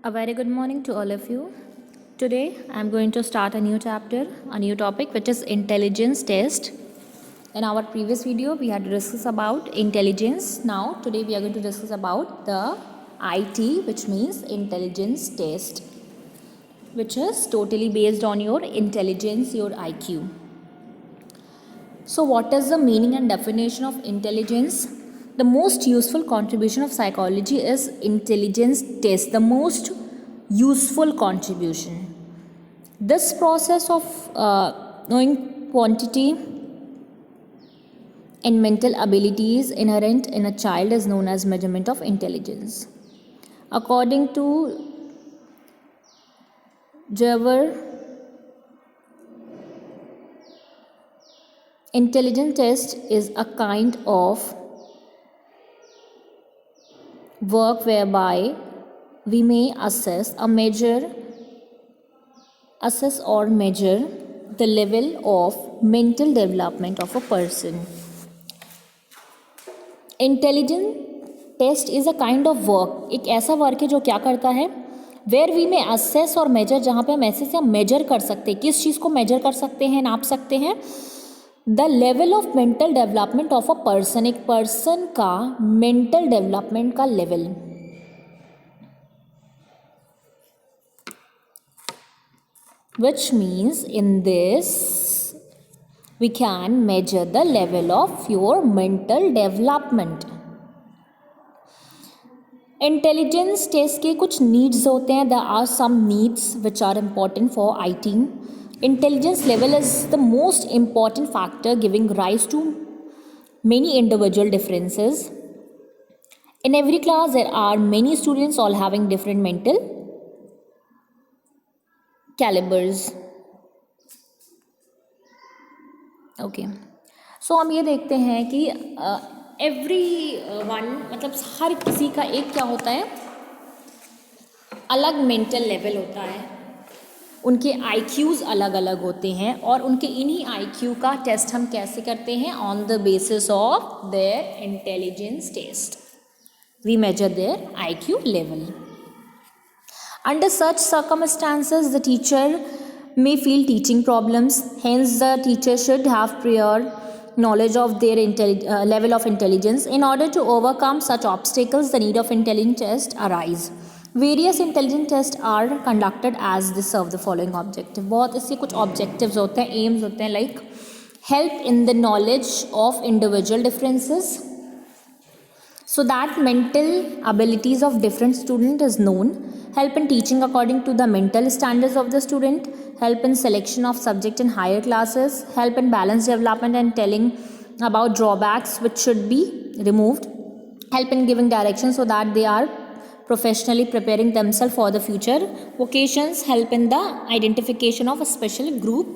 A very good morning to all of you. Today I am going to start a new chapter, a new topic which is intelligence test. In our previous video we had discussed about intelligence. Now today we are going to discuss about the IT, which means intelligence test, which is totally based on your intelligence, your IQ. So what is the meaning and definition of intelligence? The most useful contribution of psychology is intelligence test, the most useful contribution. This process of knowing quantity and mental abilities inherent in a child is known as measurement of intelligence. According to Jever, intelligence test is a kind of work whereby we may assess or measure the level of mental development of a person. Intelligence test is a kind of work, एक ऐसा work है जो क्या करता है, where we में assess और major, जहाँ पे हम ऐसे से मेजर कर सकते हैं, किस चीज़ को मेजर कर सकते हैं, नाप सकते हैं, the level of mental development of a person, एक पर्सन का मेंटल डेवलपमेंट का level. Which means in this we can measure the level of your mental development. Intelligence test के कुछ नीड्स होते हैं. there are some needs which are important for IT. Intelligence level is the most important factor giving rise to many individual differences. In every class there are many students all having different mental calibers. Okay, so हम ये देखते हैं कि every one, मतलब हर किसी का एक क्या होता है, अलग मेंटल लेवल होता है. उनके IQs अलग अलग होते हैं और उनके इन्हीं IQ का टेस्ट हम कैसे करते हैं, on the basis of their intelligence test we measure their IQ level. Under such circumstances, the teacher may feel teaching problems. Hence, the teacher should have prior knowledge of their level of intelligence. In order to overcome such obstacles, the need of intelligence test arise. Various intelligence tests are conducted as they serve the following objective. बहुत इससे कुछ objectives होते हैं, aims होते हैं, like help in the knowledge of individual differences, so that mental abilities of different student is known, help in teaching according to the mental standards of the student, help in selection of subject in higher classes, help in balanced development and telling about drawbacks which should be removed, help in giving direction so that they are professionally preparing themselves for the future vocations, help in the identification of a special group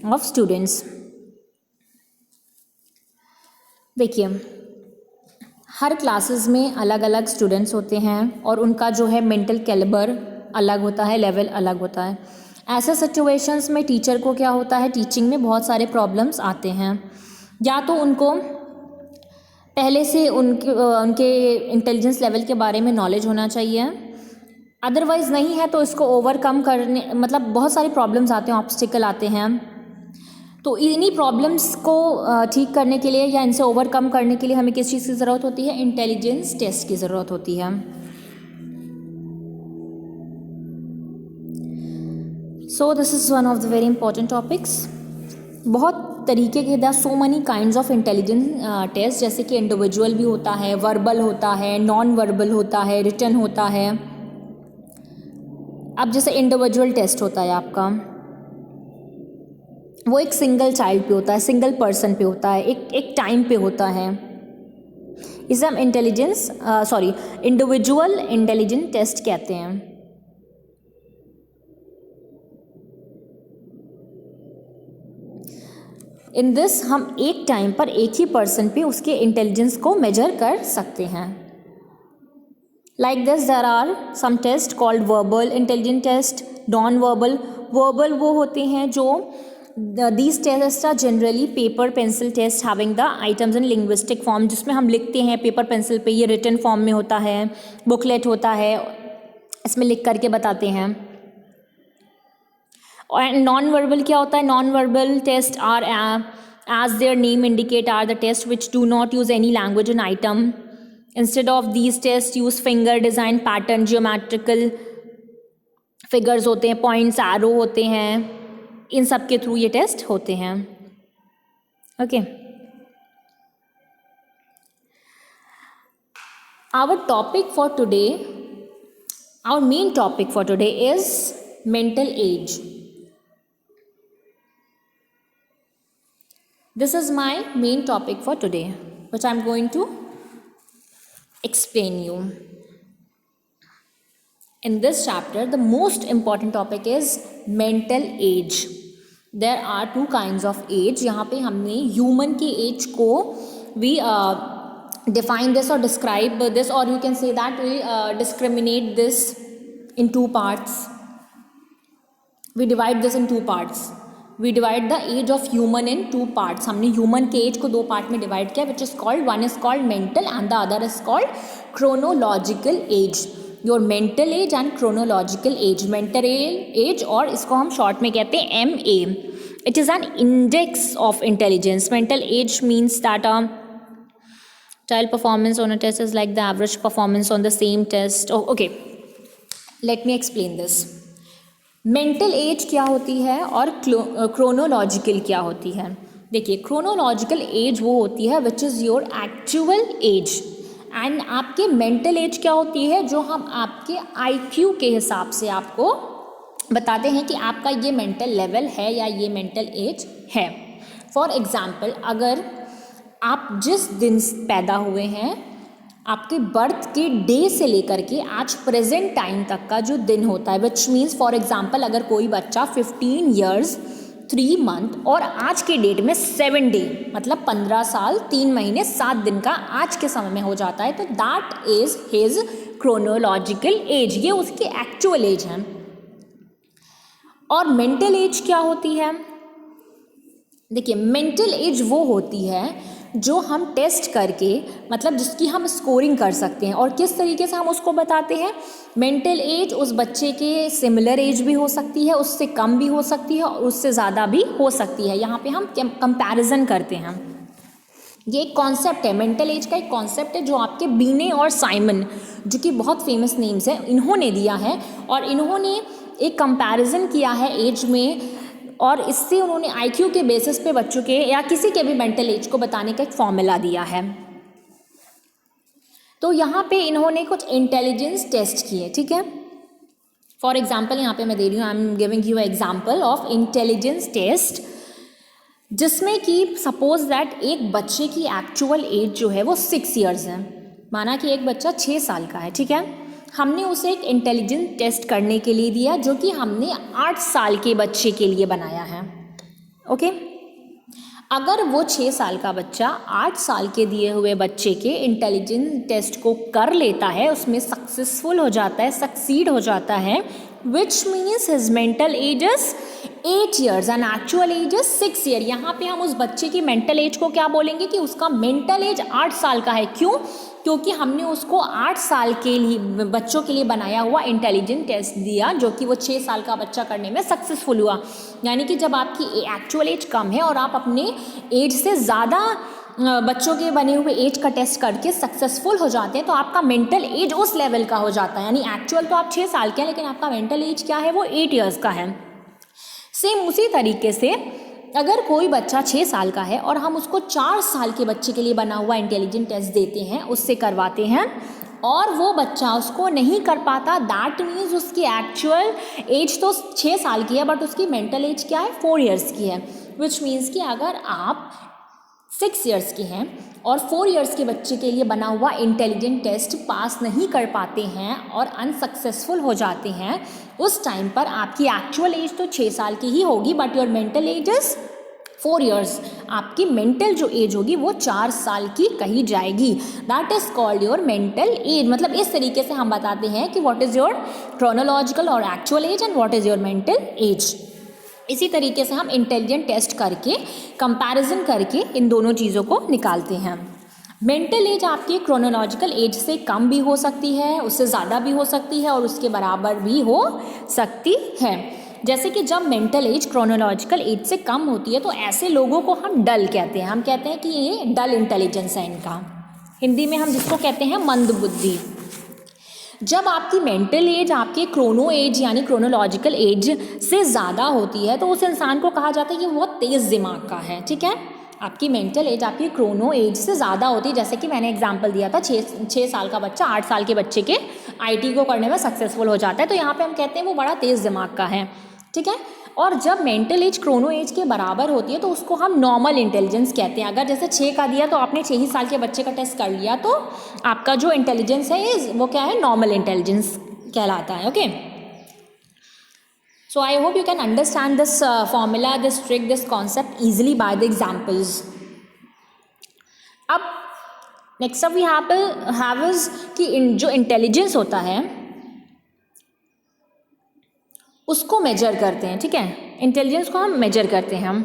of students. देखिए, हर classes में अलग अलग students होते हैं और उनका जो है मेंटल कैलिबर अलग होता है, लेवल अलग होता है. ऐसे सिचुएशंस में टीचर को क्या होता है, टीचिंग में बहुत सारे प्रॉब्लम्स आते हैं. या तो उनको पहले से उनके इंटेलिजेंस लेवल के बारे में नॉलेज होना चाहिए, अदरवाइज़ नहीं है तो इसको ओवरकम करने, मतलब बहुत सारे प्रॉब्लम्स आते हैं, ऑब्स्टिकल आते हैं. तो इन्हीं प्रॉब्लम्स को ठीक करने के लिए या इनसे ओवरकम करने के लिए हमें किस चीज़ की ज़रूरत होती है, इंटेलिजेंस टेस्ट की ज़रूरत होती है. So this is one of the very important topics. बहुत तरीके के, there are so many kinds of intelligence test, जैसे कि इंडिविजुअल भी होता है, वर्बल होता है, नॉन वर्बल होता है, रिटन होता है. अब जैसे इंडिविजुअल टेस्ट होता है आपका, वो एक सिंगल चाइल्ड पे होता है, सिंगल पर्सन पे होता है, एक टाइम पे होता है. इसे हम इंडिविजुअल इंटेलिजेंस टेस्ट कहते हैं. इन दिस हम एक टाइम पर एक ही पर्सन पे उसके इंटेलिजेंस को मेजर कर सकते हैं. Like this there are some test called verbal intelligence test, non verbal. Verbal वो होते हैं जो these tests are generally paper pencil test having the items in linguistic form, जिसमें हम लिखते हैं पेपर पेंसिल पे. ये रिटन फॉर्म में होता है, बुकलेट होता है, इसमें लिख करके बताते हैं। और नॉन वर्बल क्या होता है? Non verbal test are as their name indicate are the tests which do not use any language and item. Instead of these tests use finger design pattern, geometrical figures होते हैं, points arrow होते हैं, इन सब के through ये test होते हैं। Okay, our topic for today, our main topic for today is mental age. This is my main topic for today, which I am going to explain you. In this chapter, the most important topic is mental age. There are two kinds of age. यहाँ पे हमने human की age को we define this or describe this, or you can say that we discriminate this in two parts. We divide this in two parts. We divide the age of human in two parts. हमने human के age को दो part में divide किया, which is called, one is called mental and the other is called chronological age. Your mental age and chronological age. Mental age, और इसको हम short में कहते हैं MA. It is an index of intelligence. Mental age means that child performance on a test is like the average performance on the same test. Oh, okay. Let me explain this. Mental as क्या होती है और chronological क्या होती है? देखिए, chronological age वो होती है which is your actual as, and आपके मेंटल एज क्या होती है जो हम आपके आईक्यू के हिसाब से आपको बताते हैं कि आपका ये मेंटल लेवल है या ये मेंटल एज है। फॉर एग्ज़ाम्पल, अगर आप जिस दिन पैदा हुए हैं, आपके बर्थ के डे से लेकर के आज प्रेजेंट टाइम तक का जो दिन होता है, विच मीन्स फॉर एग्जांपल अगर कोई बच्चा 15 इयर्स 3 मंथ और आज के डेट में 7 डे मतलब 15 साल 3 महीने 7 दिन का आज के समय में हो जाता है, तो that is his chronological age, ये उसकी एक्चुअल एज है। और मेंटल एज क्या होती है? देखिए, मेंटल एज वो होती है जो हम टेस्ट करके, मतलब जिसकी हम स्कोरिंग कर सकते हैं। और किस तरीके से हम उसको बताते हैं? मेंटल एज उस बच्चे के सिमिलर एज भी हो सकती है, उससे कम भी हो सकती है और उससे ज़्यादा भी हो सकती है। यहाँ पे हम कंपैरिजन करते हैं। ये एक कॉन्सेप्ट है, मेंटल एज का एक कॉन्सेप्ट है जो आपके बीने और साइमन, जो कि बहुत फेमस नेम्स हैं, इन्होंने दिया है। और इन्होंने एक कंपैरिजन किया है एज में, और इससे उन्होंने आईक्यू के बेसिस पे बच्चों के या किसी के भी मेंटल एज को बताने का एक फॉर्मूला दिया है। तो यहाँ पे इन्होंने कुछ इंटेलिजेंस टेस्ट किए, ठीक है। फॉर एग्जांपल यहाँ पे मैं दे रही हूँ, I am giving you example of intelligence test, जिसमें कि सपोज दैट एक बच्चे की एक्चुअल एज जो है वो 6 ईयर्स है। माना कि एक बच्चा 6 साल का है, ठीक है। हमने उसे एक इंटेलिजेंस टेस्ट करने के लिए दिया जो कि हमने 8 साल के बच्चे के लिए बनाया है। ओके, अगर वो 6 साल का बच्चा 8 साल के दिए हुए बच्चे के इंटेलिजेंस टेस्ट को कर लेता है, उसमें सक्सेसफुल हो जाता है, सक्सीड हो जाता है, which means his mental age is 8 years and actual as is 6 year. यहाँ पे हम उस बच्चे की मेंटल एज को क्या बोलेंगे कि उसका मेंटल एज 8 साल का है। क्यों? क्योंकि हमने उसको 8 साल के लिए बच्चों के लिए बनाया हुआ इंटेलिजेंट टेस्ट दिया, जो कि वो 6 साल का बच्चा करने में सक्सेसफुल हुआ। यानी कि जब आपकी एक्चुअल एज कम है और आप अपने एज से ज़्यादा बच्चों के बने हुए एज का टेस्ट करके सक्सेसफुल हो जाते हैं, तो आपका मेंटल एज उस लेवल का हो जाता है। यानी एक्चुअल तो आप 6 साल के हैं, लेकिन आपका मेंटल एज क्या है? वो 8 ईयर्स का है। सेम उसी तरीके से अगर कोई बच्चा 6 साल का है और हम उसको 4 साल के बच्चे के लिए बना हुआ इंटेलिजेंट टेस्ट देते हैं, उससे करवाते हैं, और वो बच्चा उसको नहीं कर पाता, दैट मीन्स उसकी एक्चुअल एज तो 6 साल की है, बट उसकी मेंटल एज क्या है? 4 ईयर्स की है। विच मीन्स कि अगर आप 6 ईयर्स के हैं और 4 ईयर्स के बच्चे के लिए बना हुआ इंटेलिजेंट टेस्ट पास नहीं कर पाते हैं और अनसक्सेसफुल हो जाते हैं, उस टाइम पर आपकी एक्चुअल एज तो 6 साल की ही होगी, but your mental age is 4 years. आपकी मेंटल जो एज होगी वो 4 साल की कही जाएगी। That is called your mental as. मतलब इस तरीके से हम बताते हैं कि व्हाट इज़ योर क्रोनोलॉजिकल और actual as and what is your mental as. इसी तरीके से हम इंटेलिजेंट टेस्ट करके कंपैरिजन करके इन दोनों चीज़ों को निकालते हैं। मेंटल एज आपकी क्रोनोलॉजिकल एज से कम भी हो सकती है, उससे ज़्यादा भी हो सकती है और उसके बराबर भी हो सकती है। जैसे कि जब मेंटल एज क्रोनोलॉजिकल एज से कम होती है तो ऐसे लोगों को हम डल कहते हैं। हम कहते हैं कि ये डल इंटेलिजेंस है इनका, हिंदी में हम जिसको कहते हैं मंद बुद्धि। जब आपकी मेंटल एज आपके क्रोनो एज यानी क्रोनोलॉजिकल एज से ज़्यादा होती है तो उस इंसान को कहा जाता है कि वो बहुत तेज़ दिमाग का है। ठीक है, आपकी मेंटल एज आपकी क्रोनो एज से ज़्यादा होती है। जैसे कि मैंने एग्जांपल दिया था, 6 साल का बच्चा 8 साल के बच्चे के आईटी को करने में सक्सेसफुल हो जाता है, तो यहाँ पे हम कहते हैं वो बड़ा तेज़ दिमाग का है। ठीक है, और जब मेंटल एज क्रोनो एज के बराबर होती है तो उसको हम नॉर्मल इंटेलिजेंस कहते हैं। अगर जैसे 6 का दिया तो आपने 6 ही साल के बच्चे का टेस्ट कर लिया तो आपका जो इंटेलिजेंस है वो क्या है, नॉर्मल इंटेलिजेंस कहलाता है। Okay, so I hope you can understand this formula, this trick, this concept easily by the examples. अब next up we have is कि जो इंटेलिजेंस होता है उसको मेजर करते हैं। ठीक है, इंटेलिजेंस को हम मेजर करते हैं। हम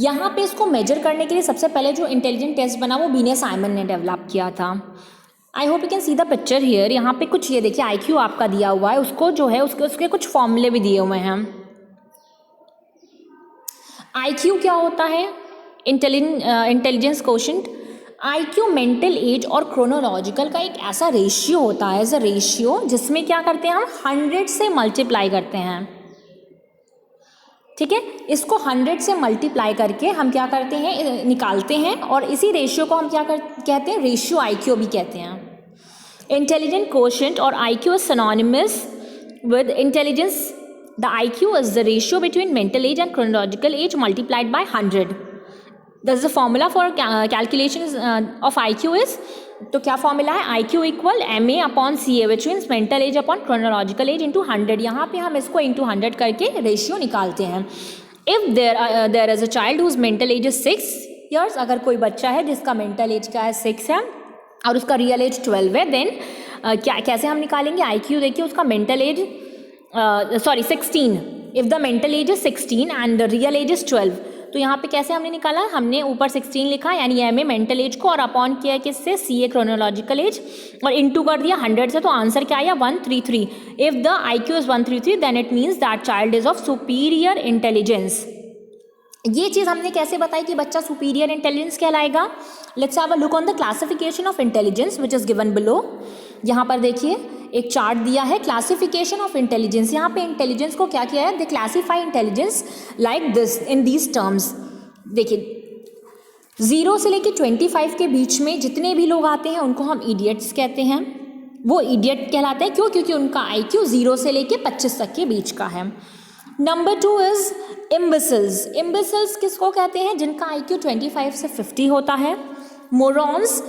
यहाँ पे इसको मेजर करने के लिए सबसे पहले जो इंटेलिजेंट टेस्ट बना वो बीने साइमन ने डेवलप किया था। I hope you can see the picture here. यहाँ पे कुछ ये देखिए IQ आपका दिया हुआ है, उसको जो है उसके कुछ फॉर्मूले भी दिए हुए हैं। IQ क्या होता है, intelligence quotient. IQ mental as और क्रोनोलॉजिकल का एक ऐसा रेशियो होता है, एज अ रेशियो जिसमें क्या करते हैं हम 100 से मल्टीप्लाई करते हैं। ठीक है, इसको 100 से मल्टीप्लाई करके हम क्या करते हैं, निकालते हैं, और इसी रेशियो को हम क्या कहते हैं, रेशियो IQ भी कहते हैं। इंटेलिजेंट कोशेंट और IQ is synonymous with intelligence. The IQ is the ratio between mental as and chronological age multiplied by 100। This is the formula for calculation of IQ is, तो क्या formula है, IQ equal MA upon CA which means mental as upon chronological age into 100। यहाँ पे हम इसको into 100 करके ratio निकालते हैं। If there is a child whose mental age is 6 years, अगर कोई बच्चा है जिसका मेंटल एज क्या है 6 है और उसका रियल एज 12 है, देन कैसे हम निकालेंगे IQ। देखिए उसका mental age 16, if the mental age is 16 and the real age is 12, तो यहाँ पे कैसे हमने निकाला, हमने ऊपर 16 लिखा यानी MA मेंटल एज को, और अपॉन किया किससे, CA क्रोनोलॉजिकल एज, और इंटू कर दिया 100 से, तो आंसर क्या आया 133। If the IQ is 133 then it means that child is of superior intelligence. ये चीज़ हमने कैसे बताई कि बच्चा सुपीरियर इंटेलिजेंस कहलाएगा। Let's have a look on the classification of intelligence which is given below. यहाँ पर देखिए एक चार्ट दिया है, क्लासिफिकेशन ऑफ इंटेलिजेंस। यहाँ पे इंटेलिजेंस को क्या किया है, they classify intelligence like this in these terms. देखिए 0 से लेके 25 के बीच में जितने भी लोग आते हैं उनको हम इडियट्स कहते हैं। वो इडियट कहलाते हैं, क्यों, क्योंकि उनका IQ 0 से लेके 25 तक के बीच का है। Number 2 is इम्बिसिल्स। इम्बिसिल्स किसको कहते हैं, जिनका IQ 25 से 50 होता है। मोरॉन्स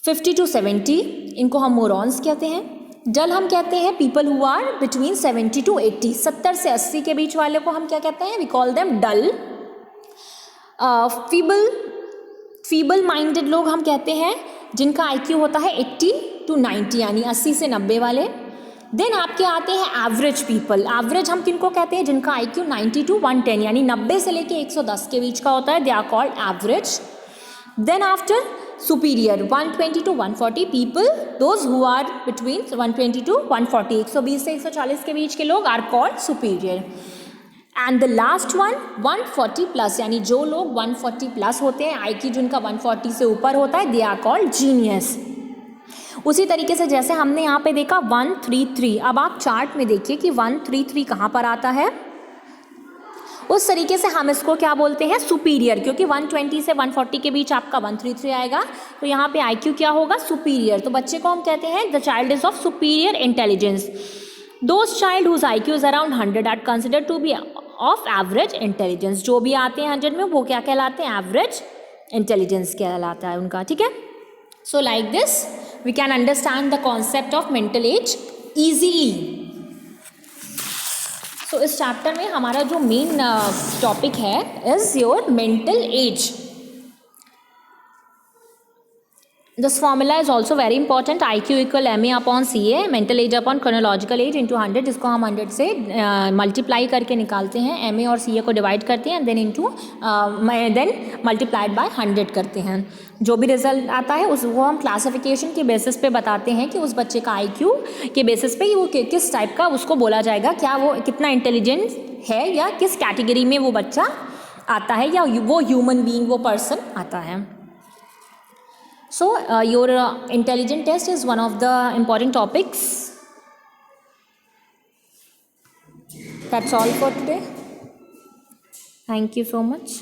50 to 70, इनको हम मोरॉन्स कहते हैं। डल हम कहते हैं people who are between 70 to 80, 70 से 80 के बीच वाले को हम क्या कहते हैं, we call them dull. Feeble minded लोग हम कहते हैं जिनका IQ होता है 80 to 90 यानी 80 से 90 वाले। देन आपके आते हैं एवरेज पीपल। एवरेज हम किनको कहते हैं, जिनका IQ 90 to 110 यानी 90 से लेके 110 के बीच का होता है, they are called average. Then after superior 120 to 140 people, those who are between 120 to 140, 120 से 140 के बीच के लोग are called superior. And the last one 140 plus, यानी जो लोग 140 प्लस होते हैं, IQ जिनका 140 से ऊपर होता है, दे आर कॉल्ड जीनियस। उसी तरीके से जैसे हमने यहाँ पे देखा 133, अब आप चार्ट में देखिए कि 133 कहाँ पर आता है। उस तरीके से हम इसको क्या बोलते हैं, सुपीरियर, क्योंकि 120 से 140 के बीच आपका 133 आएगा, तो यहाँ पे IQ क्या होगा, सुपीरियर। तो बच्चे को हम कहते हैं the child is of superior intelligence. Those child whose IQ is around 100 are considered to be of average intelligence. जो भी आते हैं 100 में वो क्या कहलाते हैं, एवरेज इंटेलिजेंस कहलाता है उनका। ठीक है, so like this we can understand the concept of mental age easily. तो इस चैप्टर में हमारा जो मेन टॉपिक है is your mental age. This formula is also very important. IQ equal MA upon CA, mental age upon chronological age into 100. इसको हम 100 से multiply करके निकालते हैं, MA और CA को डिवाइड करते हैं, then into then multiplied by 100 करते हैं. जो भी रिजल्ट आता है उसको हम क्लासिफिकेशन के बेसिस पे बताते हैं कि उस बच्चे का IQ के बेसिस पे वो किस टाइप का उसको बोला जाएगा, क्या वो कितना इंटेलिजेंट है या किस कैटेगरी में वो बच्चा आता है या वो ह्यूमन बीइंग वो पर्सन आता है. So your intelligence test is one of the important topics. That's all for today. Thank you so much.